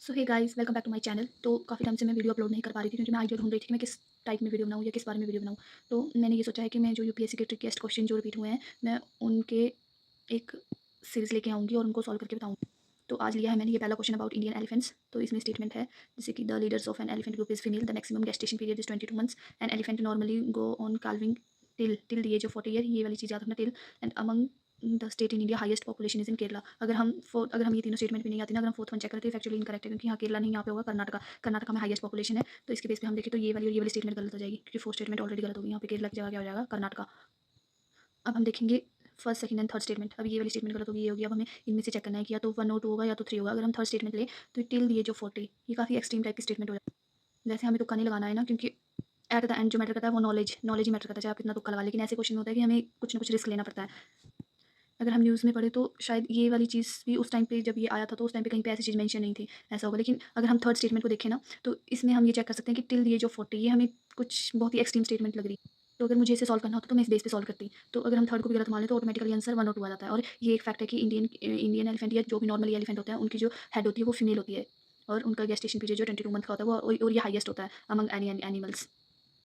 So hey guys, welcome back to my channel. तो काफ़ी time से मैं वीडियो अपलोड नहीं कर पा रही थी क्योंकि मैं आइडिया ढूंढ रही थी कि मैं किस टाइप में वीडियो बनाऊँ या किस बारे में वीडियो बनाऊँ। तो मैंने ये सोचा है कि मैं जो यूपीएससी के ट्रिकीएस्ट क्वेश्चन जो रिपीट हुए हैं, मैं उनके एक सीरीज़ लेके आऊँगी और उनको सॉल्व करके बताऊँगी। तो आज लिया है मैंने ये पहला क्वेश्चन अबाउट इंडियन एलिफेंट्स। तो इसमें स्टेटमेंट है जैसे कि the leaders of an elephant group is female, the maximum gestation period is 22 months, an elephant normally go on calving till the age of 40 year. ये वाली चीज़ याद रखना, till. And among the state in India highest population is in Kerala. अगर हम ये तीनों statement भी नहीं आती ना, अगर हम फोर्थ वन चेक करते हैं फैक्चुअली इनकरेक्ट है क्योंकि यहाँ केरला नहीं, यहाँ पे होगा कर्नाटका। कर्नाटका में हाईएस्ट पॉपुलेशन है। तो इसके बेस पे हम देखें तो ये वाली और ये वाली स्टेटमेंट गलत हो जाएगी क्योंकि फोर्थ स्टेटमेंट ऑलरेडी गलत होगी। यहाँ पे केरला की जगह क्या हो जाएगा, कर्नाटका। अब हम देखेंगे first, second and third statement. अब ये वाली स्टेटमेंट गलत होगी, ये होगी। अब हमें इनमें से चेक करना है कि या तो 1 और 2 होगा या तो 3 होगा। अगर हम थर्ड स्टेटमेंट ले तो टिल द एज ऑफ 40, ये काफ़ी एक्सट्रीम टाइप की स्टेटमेंट हो जाती है। जैसे हमें तुक्का नहीं लगाना है ना, क्योंकि एट द एंड जो मैटर करता है वो नॉलेज नॉलेज ही मैटर करता है, चाहे आप कितना तुक्का लगा। लेकिन ऐसे क्वेश्चन में होता है कि हमें कुछ ना कुछ रिस्क लेना पड़ता है। अगर हम न्यूज़ में पढ़े तो शायद ये वाली चीज़ भी उस टाइम पे जब ये आया था तो उस टाइम पे कहीं पे ऐसी चीज़ मेंशन नहीं थी, ऐसा होगा। लेकिन अगर हम थर्ड स्टेटमेंट को देखें ना, तो इसमें हम ये चेक कर सकते हैं कि टिल द एज ऑफ 40, ये हमें कुछ बहुत ही एक्सट्रीम स्टेटमेंट लग रही है। तो अगर मुझे इसे सॉल्व करना होता तो मैं इस बेस पे सॉल्व करती। तो अगर हम थर्ड को भी गलत मान लें तो ऑटोमेटिकली आंसर 1 और 2 आ जाता है। और ये एक फैक्ट है कि इंडियन एलिफेंट या जो भी नॉर्मली एलिफेंट होता है, उनकी जो हेड होती है वो फीमेल होती है और उनका गेस्टेशन पीरियड जो 22 मंथ का होता है वो और ये हाईएस्ट होता है अमंग एनी एनिमल्स।